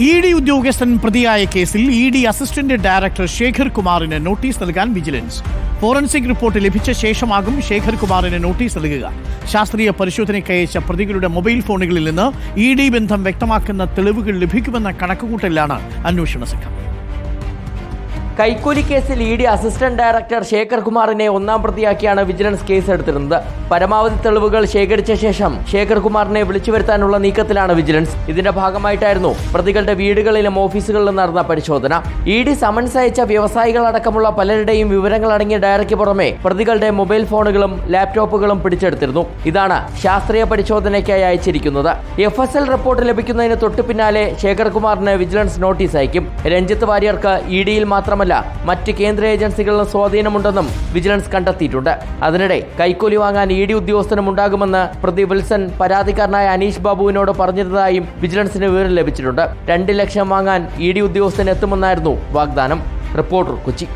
ED ഉദ്യോഗസ്ഥൻ പ്രതിയായ കേസിൽ ED അസിസ്റ്റന്റ് ഡയറക്ടർ ശേഖർ കുമാറിന് നോട്ടീസ് നൽകാൻ വിജിലൻസ്. ഫോറൻസിക് റിപ്പോർട്ട് ലഭിച്ച ശേഷമാകും ശേഖർ കുമാറിന് നോട്ടീസ് നൽകുക. ശാസ്ത്രീയ പരിശോധനയ്ക്ക് അയച്ച പ്രതികളുടെ മൊബൈൽ ഫോണുകളിൽ നിന്ന് ED ബന്ധം വ്യക്തമാക്കുന്ന തെളിവുകൾ ലഭിക്കുമെന്ന കണക്കുകൂട്ടലിലാണ് അന്വേഷണ സംഘം. കൈക്കൂലി കേസിൽ ED അസിസ്റ്റന്റ് ഡയറക്ടർ ശേഖർ കുമാറിനെ ഒന്നാം പ്രതിയാക്കിയാണ് വിജിലൻസ് കേസെടുത്തിരുന്നത്. പരമാവധി തെളിവുകൾ ശേഖരിച്ച ശേഷം ശേഖർ കുമാറിനെ വിളിച്ചു വരുത്താനുള്ള നീക്കത്തിലാണ് വിജിലൻസ്. ഇതിന്റെ ഭാഗമായിട്ടായിരുന്നു പ്രതികളുടെ വീടുകളിലും ഓഫീസുകളിലും നടന്ന പരിശോധന. ED സമൻസ് അയച്ച വ്യവസായികളടക്കമുള്ള പലരുടെയും വിവരങ്ങൾ അടങ്ങിയ ഡയറിക്ക് പുറമെ പ്രതികളുടെ മൊബൈൽ ഫോണുകളും ലാപ്ടോപ്പുകളും പിടിച്ചെടുത്തിരുന്നു. ഇതാണ് ശാസ്ത്രീയ പരിശോധനയ്ക്കായി അയച്ചിരിക്കുന്നത്. FSL റിപ്പോർട്ട് ലഭിക്കുന്നതിന് തൊട്ടു പിന്നാലെ ശേഖർ കുമാറിന് വിജിലൻസ് നോട്ടീസ് അയക്കും. രഞ്ജിത്ത് വാര്യർക്ക് EDയിൽ മാത്രമല്ല മറ്റ് കേന്ദ്ര ഏജൻസികളിലും സ്വാധീനമുണ്ടെന്നും വിജിലൻസ് കണ്ടെത്തിയിട്ടുണ്ട്. അതിനിടെ കൈക്കൂലി വാങ്ങാൻ ED ഉദ്യോഗസ്ഥനും ഉണ്ടാകുമെന്ന് പ്രതി വിൽസൺ പരാതിക്കാരനായ അനീഷ് ബാബുവിനോട് പറഞ്ഞിരുന്നതായും വിജിലൻസിന് വിവരം ലഭിച്ചിട്ടുണ്ട്. 2 ലക്ഷം വാങ്ങാൻ ED ഉദ്യോഗസ്ഥൻ എത്തുമെന്നായിരുന്നു വാഗ്ദാനം. റിപ്പോർട്ടർ, കൊച്ചി.